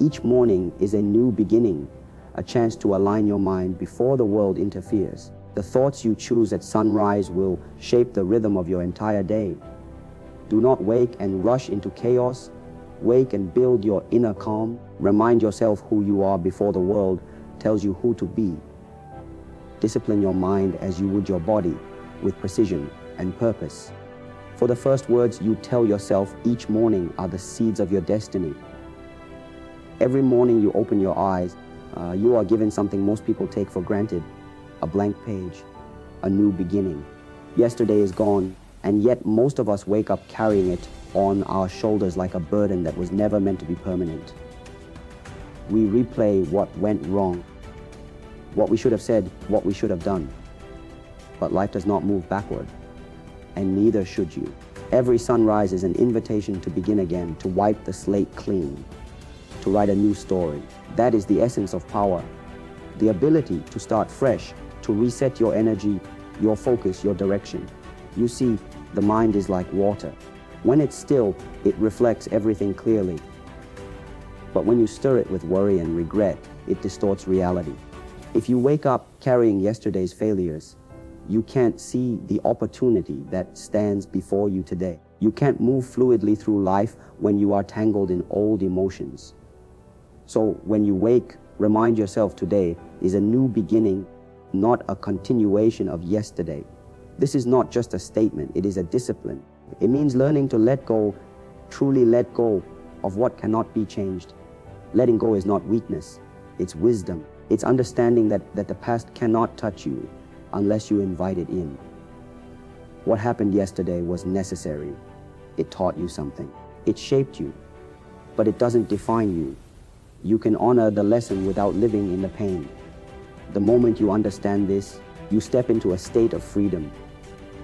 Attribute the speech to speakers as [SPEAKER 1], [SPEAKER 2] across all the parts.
[SPEAKER 1] Each morning is a new beginning, a chance to align your mind before the world interferes. The thoughts you choose at sunrise will shape the rhythm of your entire day. Do not wake and rush into chaos. Wake and build your inner calm. Remind yourself who you are before the world tells you who to be. Discipline your mind as you would your body, with precision and purpose. For the first words you tell yourself each morning are the seeds of your destiny. Every morning you open your eyes, you are given something most people take for granted: a blank page, a new beginning. Yesterday is gone, and yet most of us wake up carrying it on our shoulders like a burden that was never meant to be permanent. We replay what went wrong, what we should have said, what we should have done. But life does not move backward, and neither should you. Every sunrise is an invitation to begin again, to wipe the slate clean, to write a new story. That is the essence of power. The ability to start fresh, to reset your energy, your focus, your direction. You see, the mind is like water. When it's still, it reflects everything clearly. But when you stir it with worry and regret, it distorts reality. If you wake up carrying yesterday's failures, you can't see the opportunity that stands before you today. You can't move fluidly through life when you are tangled in old emotions. So when you wake, remind yourself today is a new beginning, not a continuation of yesterday. This is not just a statement, it is a discipline. It means learning to let go, truly let go of what cannot be changed. Letting go is not weakness, it's wisdom. It's understanding that the past cannot touch you unless you invite it in. What happened yesterday was necessary. It taught you something. It shaped you, but it doesn't define you. You can honor the lesson without living in the pain. The moment you understand this, you step into a state of freedom.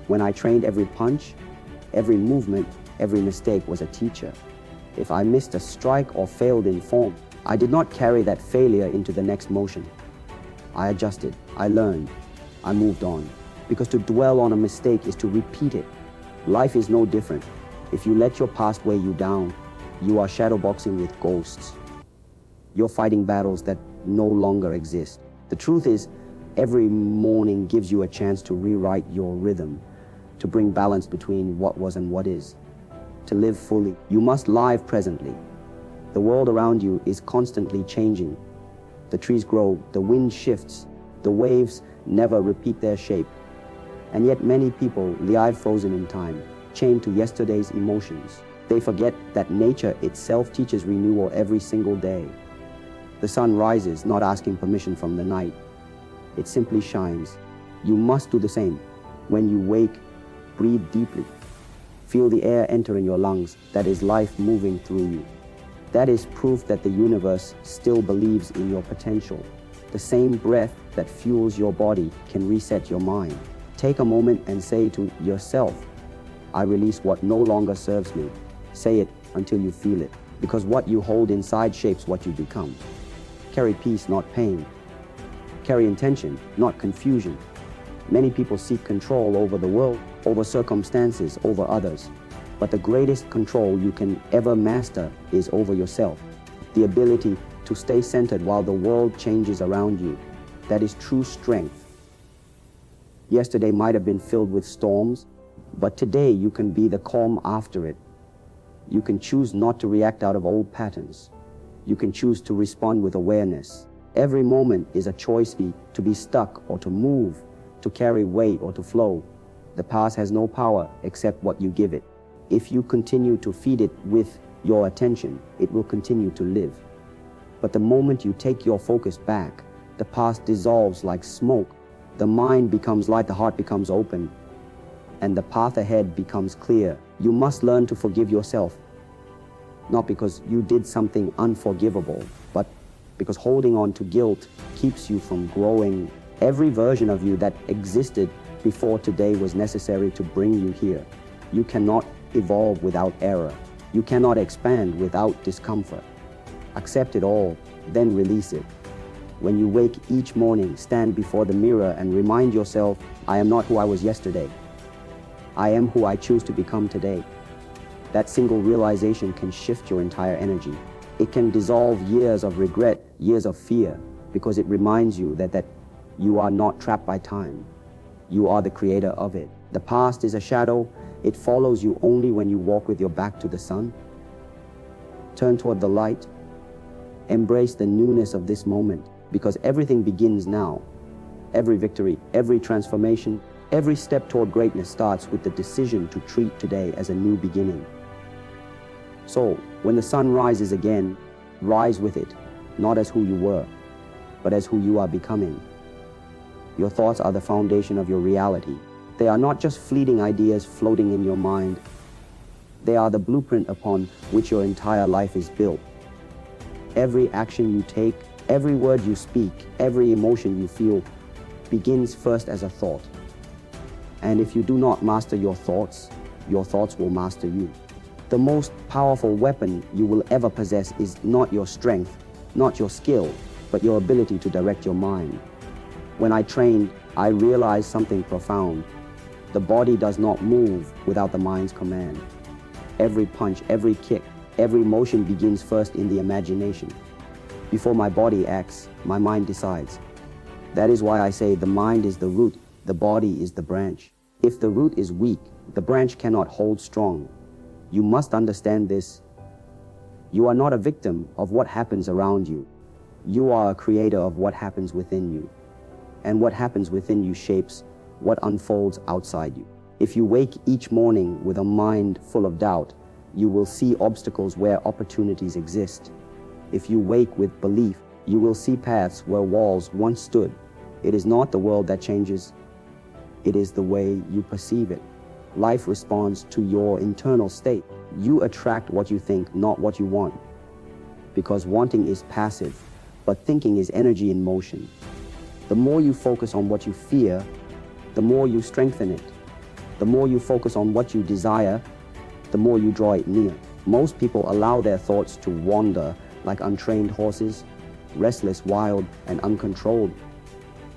[SPEAKER 1] When I trained, every punch, every movement, every mistake was a teacher. If I missed a strike or failed in form, I did not carry that failure into the next motion. I adjusted, I learned, I moved on. Because to dwell on a mistake is to repeat it. Life is no different. If you let your past weigh you down, you are shadowboxing with ghosts. You're fighting battles that no longer exist. The truth is, every morning gives you a chance to rewrite your rhythm, to bring balance between what was and what is. To live fully, you must live presently. The world around you is constantly changing. The trees grow, the wind shifts, the waves never repeat their shape. And yet many people lie frozen in time, chained to yesterday's emotions. They forget that nature itself teaches renewal every single day. The sun rises, not asking permission from the night. It simply shines. You must do the same. When you wake, breathe deeply. Feel the air enter in your lungs. That is life moving through you. That is proof that the universe still believes in your potential. The same breath that fuels your body can reset your mind. Take a moment and say to yourself, I release what no longer serves me. Say it until you feel it, because what you hold inside shapes what you become. Carry peace, not pain. Carry intention, not confusion. Many people seek control over the world, over circumstances, over others. But the greatest control you can ever master is over yourself. The ability to stay centered while the world changes around you. That is true strength. Yesterday might have been filled with storms, but today you can be the calm after it. You can choose not to react out of old patterns. You can choose to respond with awareness. Every moment is a choice to be stuck or to move, to carry weight or to flow. The past has no power except what you give it. If you continue to feed it with your attention, it will continue to live. But the moment you take your focus back, the past dissolves like smoke. The mind becomes light, the heart becomes open, and the path ahead becomes clear. You must learn to forgive yourself, not because you did something unforgivable, but because holding on to guilt keeps you from growing. Every version of you that existed before today was necessary to bring you here. You cannot evolve without error. You cannot expand without discomfort. Accept it all, then release it. When you wake each morning, stand before the mirror and remind yourself, I am not who I was yesterday. I am who I choose to become today. That single realization can shift your entire energy. It can dissolve years of regret, years of fear, because it reminds you that you are not trapped by time. You are the creator of it. The past is a shadow. It follows you only when you walk with your back to the sun. Turn toward the light. Embrace the newness of this moment, because everything begins now. Every victory, every transformation, every step toward greatness starts with the decision to treat today as a new beginning. So, when the sun rises again, rise with it, not as who you were, but as who you are becoming. Your thoughts are the foundation of your reality. They are not just fleeting ideas floating in your mind. They are the blueprint upon which your entire life is built. Every action you take, every word you speak, every emotion you feel begins first as a thought. And if you do not master your thoughts will master you. The most powerful weapon you will ever possess is not your strength, not your skill, but your ability to direct your mind. When I trained, I realized something profound. The body does not move without the mind's command. Every punch, every kick, every motion begins first in the imagination. Before my body acts, my mind decides. That is why I say the mind is the root, the body is the branch. If the root is weak, the branch cannot hold strong. You must understand this. You are not a victim of what happens around you. You are a creator of what happens within you. And what happens within you shapes what unfolds outside you. If you wake each morning with a mind full of doubt, you will see obstacles where opportunities exist. If you wake with belief, you will see paths where walls once stood. It is not the world that changes. It is the way you perceive it. Life responds to your internal state. You attract what you think, not what you want. Because wanting is passive, but thinking is energy in motion. The more you focus on what you fear, the more you strengthen it. The more you focus on what you desire, the more you draw it near. Most people allow their thoughts to wander like untrained horses, restless, wild, and uncontrolled.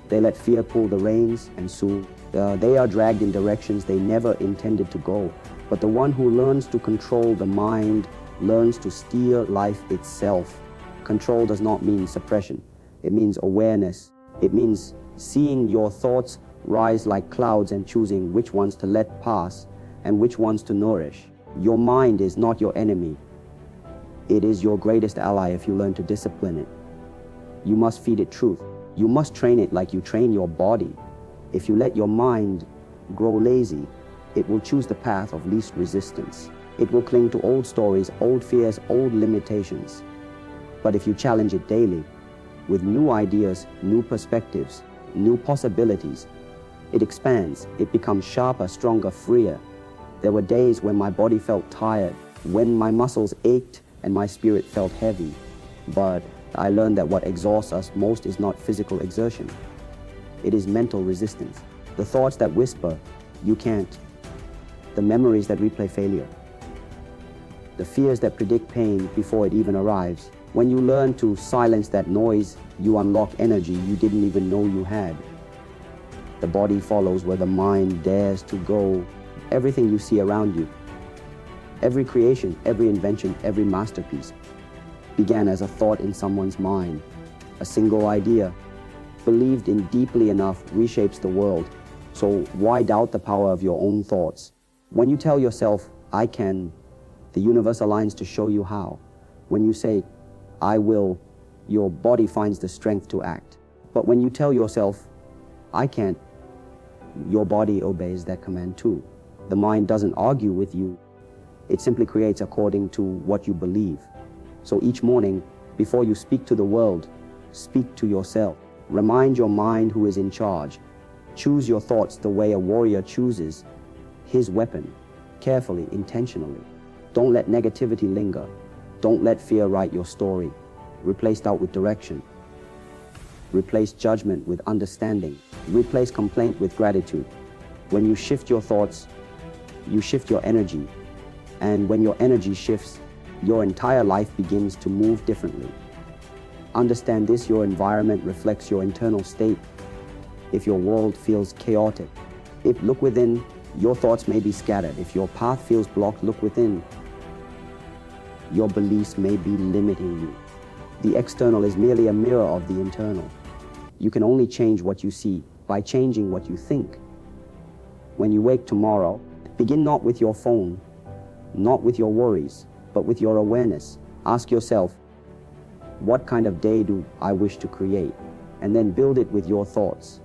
[SPEAKER 1] They let fear pull the reins, and soon they are dragged in directions they never intended to go. But the one who learns to control the mind learns to steer life itself. Control does not mean suppression. It means awareness. It means seeing your thoughts rise like clouds and choosing which ones to let pass and which ones to nourish. Your mind is not your enemy. It is your greatest ally if you learn to discipline it. You must feed it truth. You must train it like you train your body. If you let your mind grow lazy, it will choose the path of least resistance. It will cling to old stories, old fears, old limitations. But if you challenge it daily, with new ideas, new perspectives, new possibilities, it expands, it becomes sharper, stronger, freer. There were days when my body felt tired, when my muscles ached and my spirit felt heavy. But I learned that what exhausts us most is not physical exertion. It is mental resistance. The thoughts that whisper, "You can't." The memories that replay failure. The fears that predict pain before it even arrives. When you learn to silence that noise, you unlock energy you didn't even know you had. The body follows where the mind dares to go. Everything you see around you, every creation, every invention, every masterpiece began as a thought in someone's mind. A single idea, believed in deeply enough, reshapes the world. So why doubt the power of your own thoughts? When you tell yourself, "I can," the universe aligns to show you how. When you say, "I will," your body finds the strength to act. But when you tell yourself, "I can't," your body obeys that command too. The mind doesn't argue with you. It simply creates according to what you believe. So each morning, before you speak to the world, speak to yourself. Remind your mind who is in charge. Choose your thoughts the way a warrior chooses his weapon, carefully, intentionally. Don't let negativity linger. Don't let fear write your story. Replace doubt with direction. Replace judgment with understanding. Replace complaint with gratitude. When you shift your thoughts, you shift your energy. And when your energy shifts, your entire life begins to move differently. Understand this: your environment reflects your internal state. If your world feels chaotic, look within, your thoughts may be scattered. If your path feels blocked, look within. your beliefs may be limiting you. The external is merely a mirror of the internal. You can only change what you see by changing what you think. When you wake tomorrow, begin not with your phone, not with your worries, but with your awareness. Ask yourself, what kind of day do I wish to create? And then build it with your thoughts.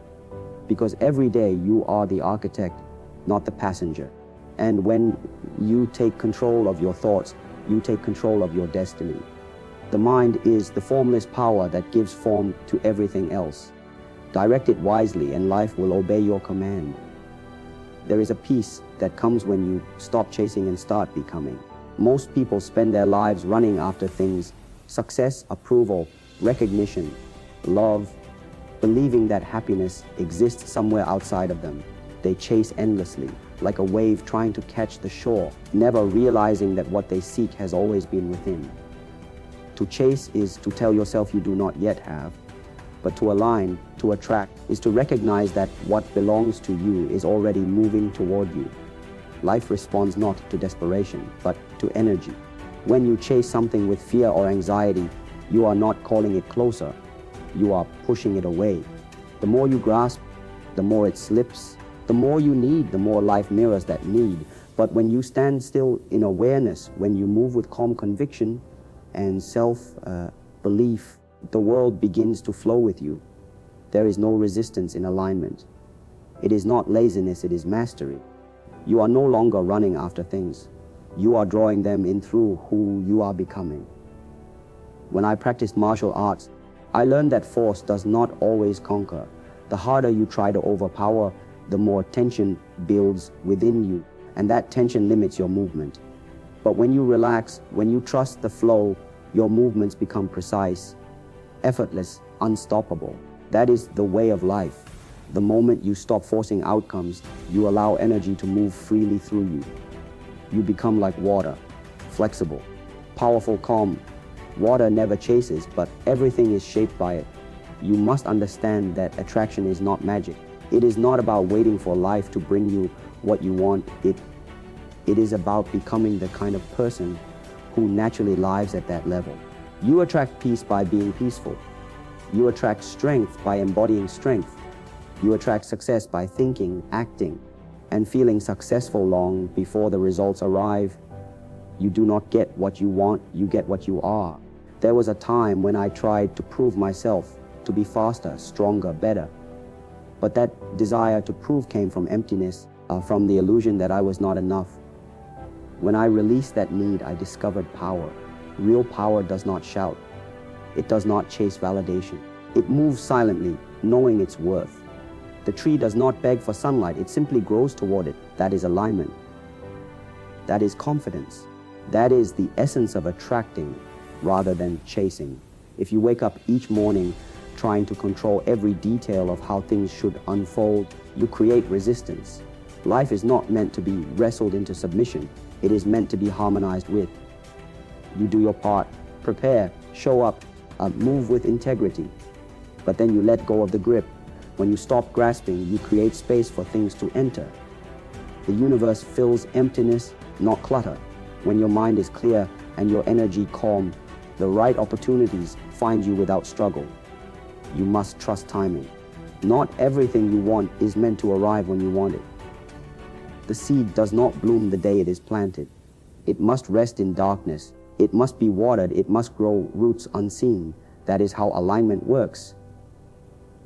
[SPEAKER 1] Because every day you are the architect, not the passenger. And when you take control of your thoughts, you take control of your destiny. The mind is the formless power that gives form to everything else. Direct it wisely and life will obey your command. There is a peace that comes when you stop chasing and start becoming. Most people spend their lives running after things: success, approval, recognition, love, believing that happiness exists somewhere outside of them. They chase endlessly, like a wave trying to catch the shore, never realizing that what they seek has always been within. To chase is to tell yourself you do not yet have, but to align, to attract, is to recognize that what belongs to you is already moving toward you. Life responds not to desperation, but to energy. When you chase something with fear or anxiety, you are not calling it closer, you are pushing it away. The more you grasp, the more it slips. The more you need, the more life mirrors that need. But when you stand still in awareness, when you move with calm conviction and self-belief, the world begins to flow with you. There is no resistance in alignment. It is not laziness, it is mastery. You are no longer running after things. You are drawing them in through who you are becoming. When I practiced martial arts, I learned that force does not always conquer. The harder you try to overpower, the more tension builds within you, and that tension limits your movement. But when you relax, when you trust the flow, your movements become precise, effortless, unstoppable. That is the way of life. The moment you stop forcing outcomes, you allow energy to move freely through you. You become like water, flexible, powerful, calm. Water never chases, but everything is shaped by it. You must understand that attraction is not magic. It is not about waiting for life to bring you what you want. It is about becoming the kind of person who naturally lives at that level. You attract peace by being peaceful. You attract strength by embodying strength. You attract success by thinking, acting, and feeling successful long before the results arrive. You do not get what you want, you get what you are. There was a time when I tried to prove myself, to be faster, stronger, better. But that desire to prove came from emptiness, from the illusion that I was not enough. When I released that need, I discovered power. Real power does not shout. It does not chase validation. It moves silently, knowing its worth. The tree does not beg for sunlight, it simply grows toward it. That is alignment. That is confidence. That is the essence of attracting rather than chasing. If you wake up each morning trying to control every detail of how things should unfold, you create resistance. Life is not meant to be wrestled into submission. It is meant to be harmonized with. You do your part, prepare, show up, move with integrity. But then you let go of the grip. When you stop grasping, you create space for things to enter. The universe fills emptiness, not clutter. When your mind is clear and your energy calm, the right opportunities find you without struggle. You must trust timing. Not everything you want is meant to arrive when you want it. The seed does not bloom the day it is planted. It must rest in darkness. It must be watered. It must grow roots unseen. That is how alignment works.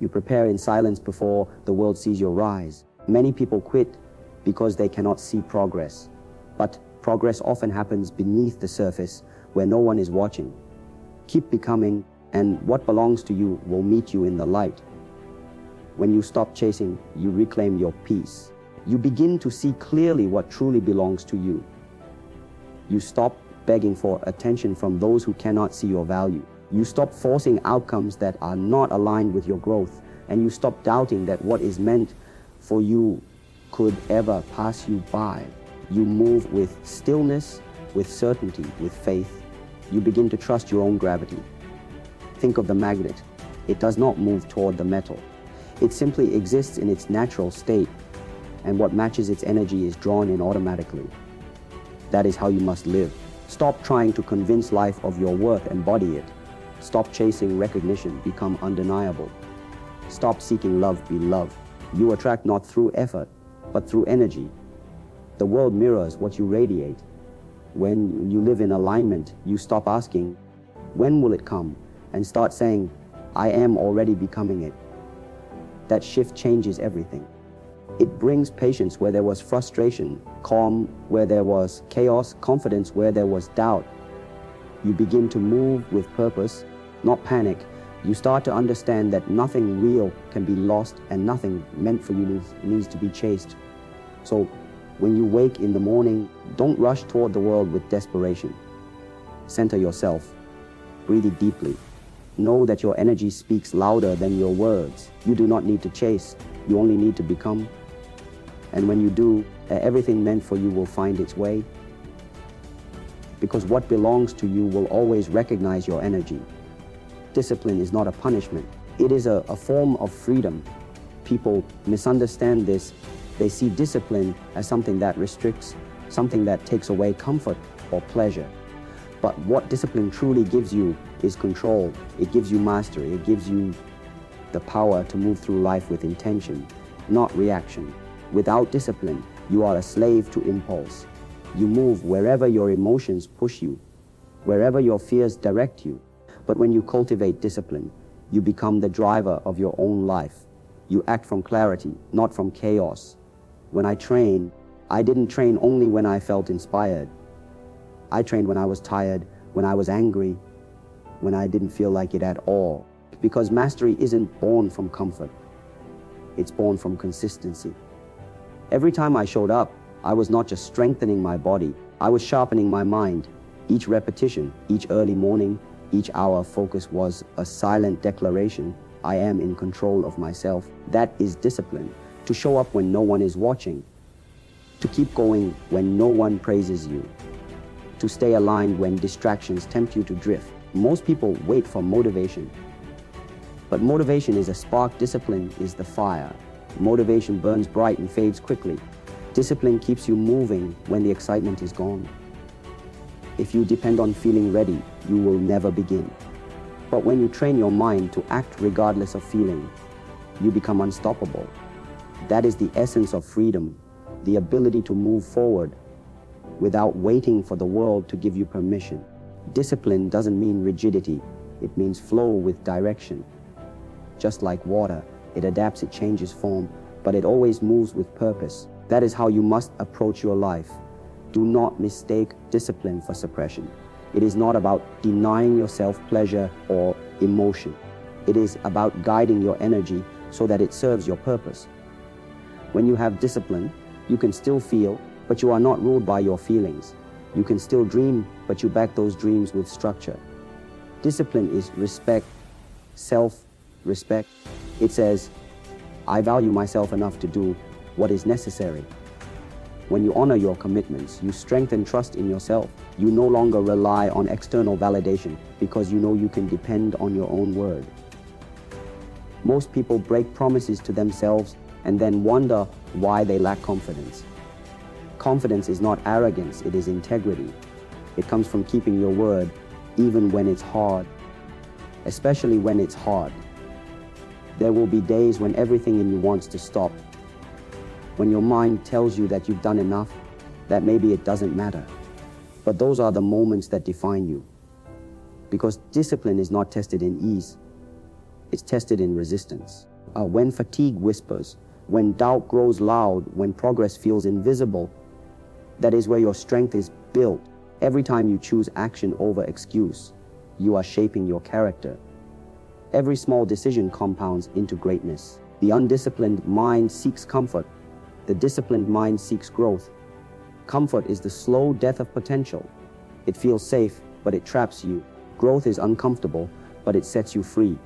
[SPEAKER 1] You prepare in silence before the world sees your rise. Many people quit because they cannot see progress. But progress often happens beneath the surface where no one is watching. Keep becoming, and what belongs to you will meet you in the light. When you stop chasing, you reclaim your peace. You begin to see clearly what truly belongs to you. You stop begging for attention from those who cannot see your value. You stop forcing outcomes that are not aligned with your growth, and you stop doubting that what is meant for you could ever pass you by. You move with stillness, with certainty, with faith. You begin to trust your own gravity. Think of the magnet. It does not move toward the metal. It simply exists in its natural state, and what matches its energy is drawn in automatically. That is how you must live. Stop trying to convince life of your worth, embody it. Stop chasing recognition, become undeniable. Stop seeking love, be love. You attract not through effort, but through energy. The world mirrors what you radiate. When you live in alignment, you stop asking, when will it come? And start saying, I am already becoming it. That shift changes everything. It brings patience where there was frustration, calm where there was chaos, confidence where there was doubt. You begin to move with purpose, not panic. You start to understand that nothing real can be lost and nothing meant for you needs to be chased. So when you wake in the morning, don't rush toward the world with desperation. Center yourself. Breathe it deeply. Know that your energy speaks louder than your words. You do not need to chase. You only need to become. And when you do, everything meant for you will find its way. Because what belongs to you will always recognize your energy. Discipline is not a punishment. It is a form of freedom. People misunderstand this. They see discipline as something that restricts, something that takes away comfort or pleasure. But what discipline truly gives you is control. It gives you mastery. It gives you the power to move through life with intention, not reaction. Without discipline, you are a slave to impulse. You move wherever your emotions push you, wherever your fears direct you. But when you cultivate discipline, you become the driver of your own life. You act from clarity, not from chaos. When I train, I didn't train only when I felt inspired. I trained when I was tired, when I was angry, when I didn't feel like it at all. Because mastery isn't born from comfort. It's born from consistency. Every time I showed up, I was not just strengthening my body, I was sharpening my mind. Each repetition, each early morning, each hour of focus was a silent declaration. I am in control of myself. That is discipline. To show up when no one is watching. To keep going when no one praises you. To stay aligned when distractions tempt you to drift. Most people wait for motivation. But motivation is a spark, discipline is the fire. Motivation burns bright and fades quickly. Discipline keeps you moving when the excitement is gone. If you depend on feeling ready, you will never begin. But when you train your mind to act regardless of feeling, you become unstoppable. That is the essence of freedom, the ability to move forward without waiting for the world to give you permission. Discipline doesn't mean rigidity, it means flow with direction. Just like water, it adapts, it changes form, but it always moves with purpose. That is how you must approach your life. Do not mistake discipline for suppression. It is not about denying yourself pleasure or emotion. It is about guiding your energy so that it serves your purpose. When you have discipline, you can still feel, but you are not ruled by your feelings. You can still dream, but you back those dreams with structure. Discipline is respect, self-respect. It says, I value myself enough to do what is necessary. When you honor your commitments, you strengthen trust in yourself. You no longer rely on external validation because you know you can depend on your own word. Most people break promises to themselves and then wonder why they lack confidence. Confidence is not arrogance, it is integrity. It comes from keeping your word even when it's hard, especially when it's hard. There will be days when everything in you wants to stop. When your mind tells you that you've done enough, that maybe it doesn't matter. But those are the moments that define you. Because discipline is not tested in ease, it's tested in resistance. When fatigue whispers, when doubt grows loud, when progress feels invisible, that is where your strength is built. Every time you choose action over excuse, you are shaping your character. Every small decision compounds into greatness. The undisciplined mind seeks comfort. The disciplined mind seeks growth. Comfort is the slow death of potential. It feels safe, but it traps you. Growth is uncomfortable, but it sets you free.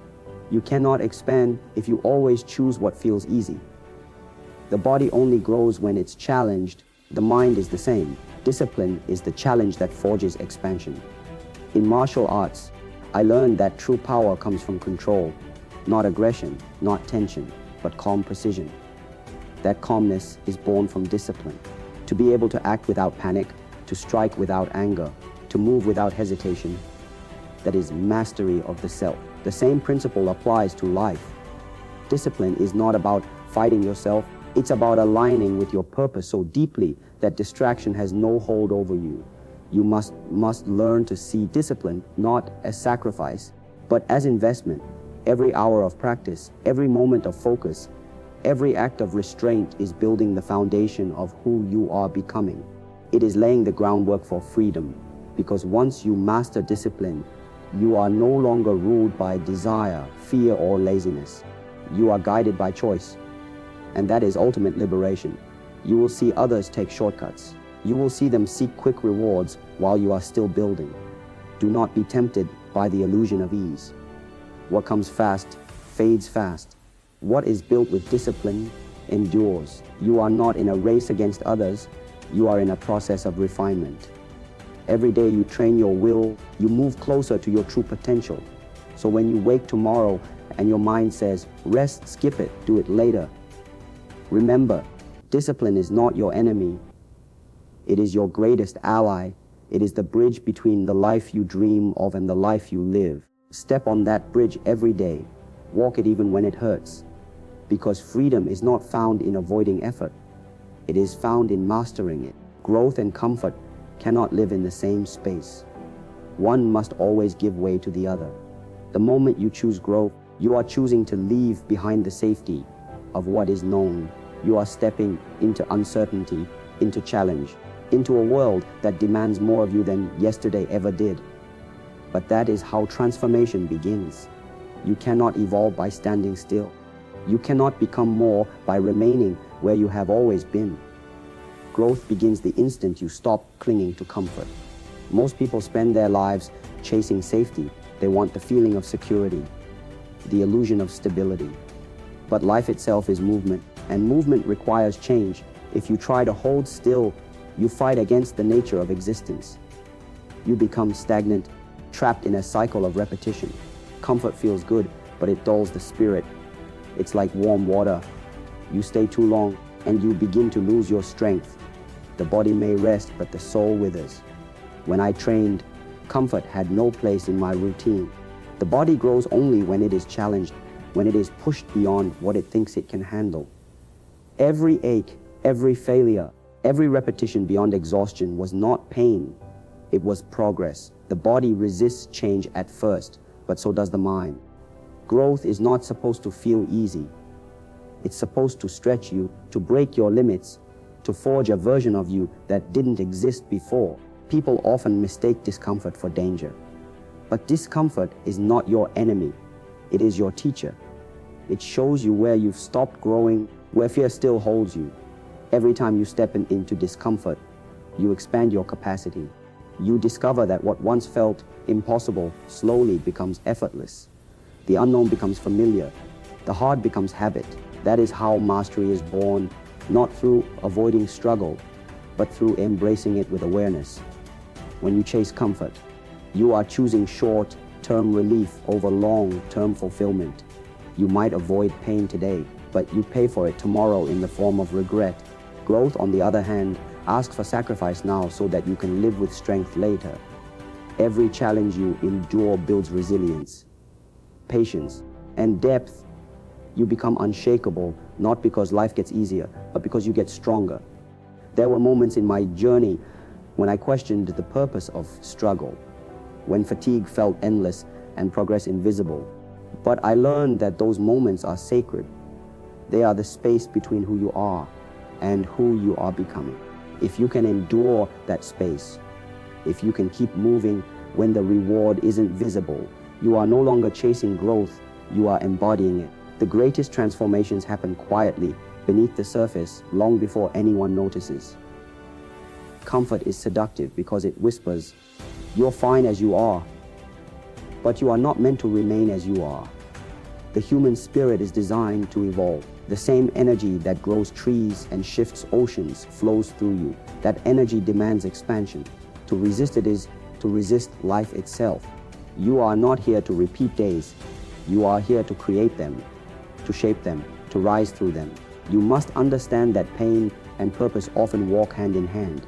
[SPEAKER 1] You cannot expand if you always choose what feels easy. The body only grows when it's challenged. The mind is the same. Discipline is the challenge that forges expansion. In martial arts, I learned that true power comes from control, not aggression, not tension, but calm precision. That calmness is born from discipline. To be able to act without panic, to strike without anger, to move without hesitation. That is mastery of the self. The same principle applies to life. Discipline is not about fighting yourself. It's about aligning with your purpose so deeply that distraction has no hold over you. You must learn to see discipline not as sacrifice, but as investment. Every hour of practice, every moment of focus, every act of restraint is building the foundation of who you are becoming. It is laying the groundwork for freedom, because once you master discipline, you are no longer ruled by desire, fear, or laziness. You are guided by choice, and that is ultimate liberation. You will see others take shortcuts. You will see them seek quick rewards while you are still building. Do not be tempted by the illusion of ease. What comes fast fades fast. What is built with discipline endures. You are not in a race against others. You are in a process of refinement. Every day you train your will, you move closer to your true potential. So when you wake tomorrow and your mind says, rest, skip it, do it later, remember, discipline is not your enemy. It is your greatest ally. It is the bridge between the life you dream of and the life you live. Step on that bridge every day. Walk it even when it hurts. Because freedom is not found in avoiding effort. It is found in mastering it. Growth and comfort cannot live in the same space. One must always give way to the other. The moment you choose growth, you are choosing to leave behind the safety of what is known. You are stepping into uncertainty, into challenge, into a world that demands more of you than yesterday ever did. But that is how transformation begins. You cannot evolve by standing still. You cannot become more by remaining where you have always been. Growth begins the instant you stop clinging to comfort. Most people spend their lives chasing safety. They want the feeling of security, the illusion of stability. But life itself is movement, and movement requires change. If you try to hold still, you fight against the nature of existence. You become stagnant, trapped in a cycle of repetition. Comfort feels good, but it dulls the spirit. It's like warm water. You stay too long, and you begin to lose your strength. The body may rest, but the soul withers. When I trained, comfort had no place in my routine. The body grows only when it is challenged, when it is pushed beyond what it thinks it can handle. Every ache, every failure, every repetition beyond exhaustion was not pain. It was progress. The body resists change at first, but so does the mind. Growth is not supposed to feel easy. It's supposed to stretch you, to break your limits, to forge a version of you that didn't exist before. People often mistake discomfort for danger. But discomfort is not your enemy. It is your teacher. It shows you where you've stopped growing, where fear still holds you. Every time you step into discomfort, you expand your capacity. You discover that what once felt impossible slowly becomes effortless. The unknown becomes familiar. The hard becomes habit. That is how mastery is born, not through avoiding struggle, but through embracing it with awareness. When you chase comfort, you are choosing short-term relief over long-term fulfillment. You might avoid pain today, but you pay for it tomorrow in the form of regret. Growth, on the other hand, asks for sacrifice now so that you can live with strength later. Every challenge you endure builds resilience, patience, and depth. You become unshakable, not because life gets easier, but because you get stronger. There were moments in my journey when I questioned the purpose of struggle, when fatigue felt endless and progress invisible. But I learned that those moments are sacred. They are the space between who you are and who you are becoming. If you can endure that space, if you can keep moving when the reward isn't visible, you are no longer chasing growth, you are embodying it. The greatest transformations happen quietly, beneath the surface, long before anyone notices. Comfort is seductive because it whispers, "You're fine as you are." But you are not meant to remain as you are. The human spirit is designed to evolve. The same energy that grows trees and shifts oceans flows through you. That energy demands expansion. To resist it is to resist life itself. You are not here to repeat days. You are here to create them, to shape them, to rise through them. You must understand that pain and purpose often walk hand in hand.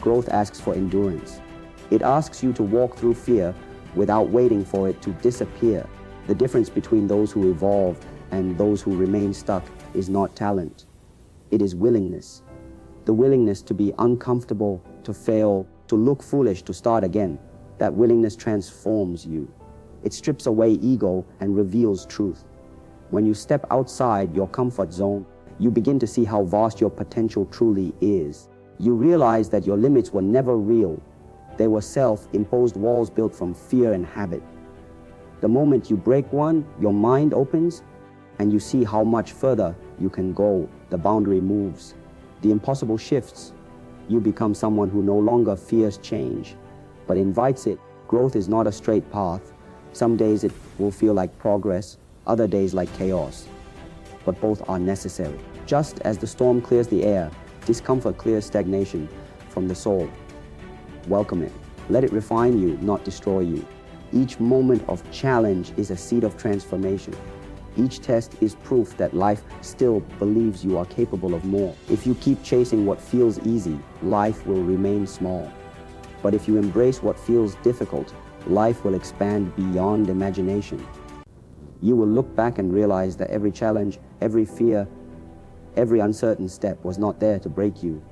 [SPEAKER 1] Growth asks for endurance. It asks you to walk through fear without waiting for it to disappear. The difference between those who evolve and those who remain stuck is not talent. It is willingness. The willingness to be uncomfortable, to fail, to look foolish, to start again. That willingness transforms you. It strips away ego and reveals truth. When you step outside your comfort zone, you begin to see how vast your potential truly is. You realize that your limits were never real. They were self-imposed walls built from fear and habit. The moment you break one, your mind opens and you see how much further you can go. The boundary moves. The impossible shifts. You become someone who no longer fears change, but invites it. Growth is not a straight path. Some days it will feel like progress, other days like chaos. But both are necessary. Just as the storm clears the air, discomfort clears stagnation from the soul. Welcome it. Let it refine you, not destroy you. Each moment of challenge is a seed of transformation. Each test is proof that life still believes you are capable of more. If you keep chasing what feels easy, life will remain small. But if you embrace what feels difficult, life will expand beyond imagination. You will look back and realize that every challenge, every fear, every uncertain step was not there to break you.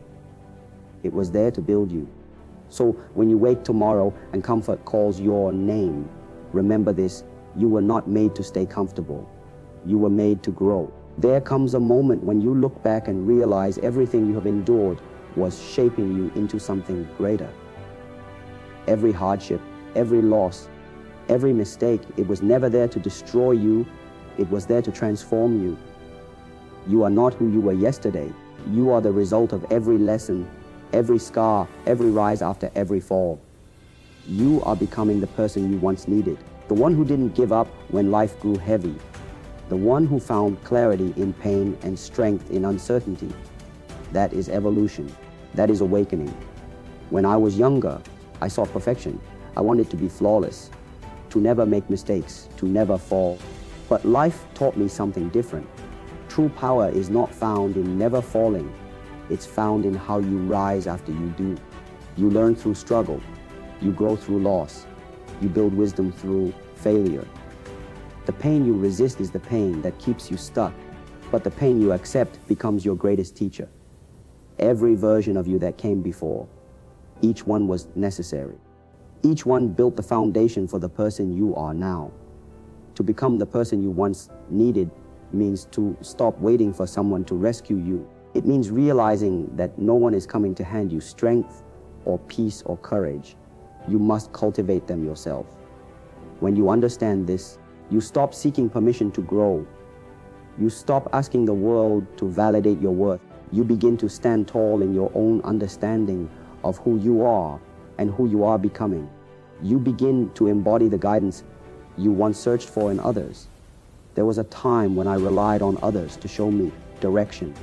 [SPEAKER 1] It was there to build you. So when you wake tomorrow and comfort calls your name, remember this: you were not made to stay comfortable. You were made to grow. There comes a moment when you look back and realize everything you have endured was shaping you into something greater. Every hardship, every loss, every mistake, it was never there to destroy you. It was there to transform you. You are not who you were yesterday. You are the result of every lesson, every scar, every rise after every fall. You are becoming the person you once needed, the one who didn't give up when life grew heavy, the one who found clarity in pain and strength in uncertainty. That is evolution. That is awakening. When I was younger, I saw perfection. I wanted to be flawless, to never make mistakes, to never fall. But life taught me something different. True power is not found in never falling. It's found in how you rise after you do. You learn through struggle. You grow through loss. You build wisdom through failure. The pain you resist is the pain that keeps you stuck, but the pain you accept becomes your greatest teacher. Every version of you that came before, each one was necessary. Each one built the foundation for the person you are now. To become the person you once needed means to stop waiting for someone to rescue you. It means realizing that no one is coming to hand you strength or peace or courage. You must cultivate them yourself. When you understand this, you stop seeking permission to grow. You stop asking the world to validate your worth. You begin to stand tall in your own understanding of who you are and who you are becoming. You begin to embody the guidance you once searched for in others. There was a time when I relied on others to show me direction.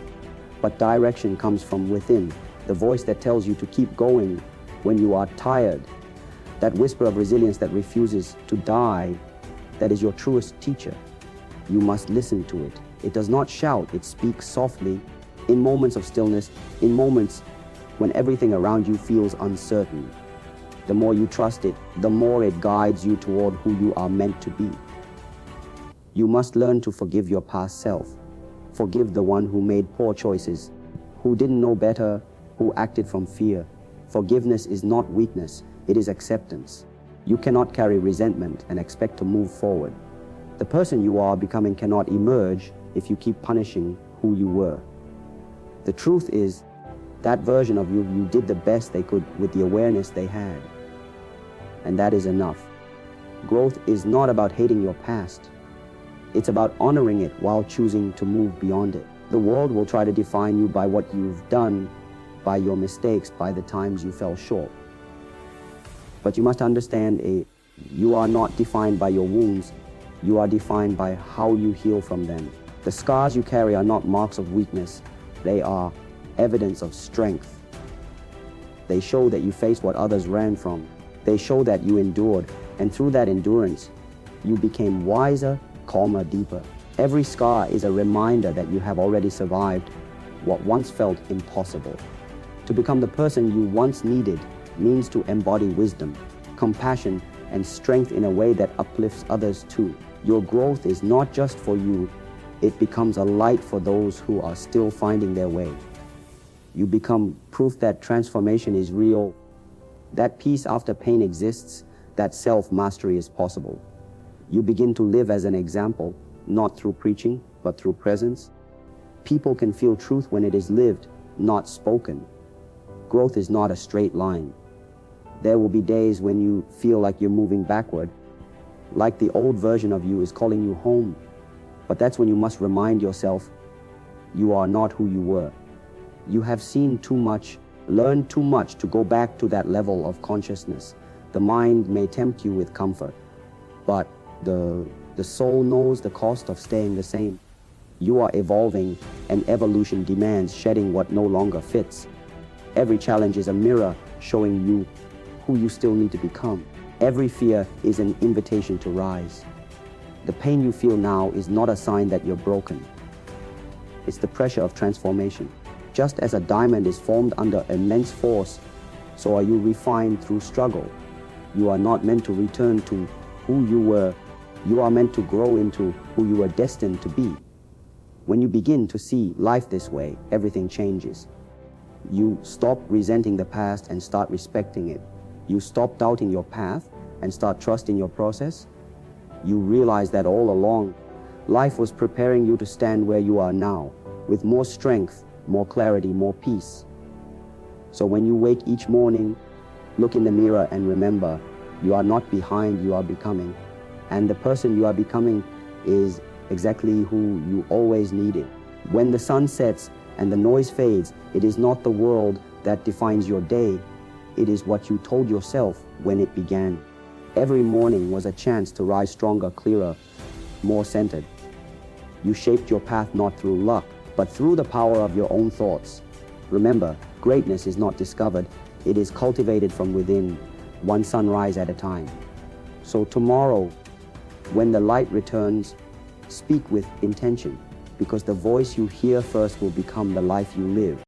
[SPEAKER 1] But direction comes from within, the voice that tells you to keep going when you are tired. That whisper of resilience that refuses to die, that is your truest teacher. You must listen to it. It does not shout, it speaks softly, in moments of stillness, in moments when everything around you feels uncertain. The more you trust it, the more it guides you toward who you are meant to be. You must learn to forgive your past self. Forgive the one who made poor choices, who didn't know better, who acted from fear. Forgiveness is not weakness, it is acceptance. You cannot carry resentment and expect to move forward. The person you are becoming cannot emerge if you keep punishing who you were. The truth is, that version of you did the best they could with the awareness they had. And that is enough. Growth is not about hating your past. It's about honoring it while choosing to move beyond it. The world will try to define you by what you've done, by your mistakes, by the times you fell short. But you must understand, you are not defined by your wounds. You are defined by how you heal from them. The scars you carry are not marks of weakness. They are evidence of strength. They show that you faced what others ran from. They show that you endured, and through that endurance, you became wiser, calmer, deeper. Every scar is a reminder that you have already survived what once felt impossible. To become the person you once needed, means to embody wisdom, compassion, and strength in a way that uplifts others too. Your growth is not just for you, it becomes a light for those who are still finding their way. You become proof that transformation is real, that peace after pain exists, that self-mastery is possible. You begin to live as an example, not through preaching, but through presence. People can feel truth when it is lived, not spoken. Growth is not a straight line. There will be days when you feel like you're moving backward, like the old version of you is calling you home. But that's when you must remind yourself, you are not who you were. You have seen too much, learned too much to go back to that level of consciousness. The mind may tempt you with comfort, but the soul knows the cost of staying the same. You are evolving, and evolution demands shedding what no longer fits. Every challenge is a mirror showing you who you still need to become. Every fear is an invitation to rise. The pain you feel now is not a sign that you're broken. It's the pressure of transformation. Just as a diamond is formed under immense force, so are you refined through struggle. You are not meant to return to who you were. You are meant to grow into who you were destined to be. When you begin to see life this way, everything changes. You stop resenting the past and start respecting it. You stop doubting your path and start trusting your process. You realize that all along, life was preparing you to stand where you are now, with more strength, more clarity, more peace. So when you wake each morning, look in the mirror and remember, you are not behind, you are becoming. And the person you are becoming is exactly who you always needed. When the sun sets and the noise fades, it is not the world that defines your day. It is what you told yourself when it began. Every morning was a chance to rise stronger, clearer, more centered. You shaped your path not through luck, but through the power of your own thoughts. Remember, greatness is not discovered, it is cultivated from within, one sunrise at a time. So tomorrow, when the light returns, speak with intention, because the voice you hear first will become the life you live.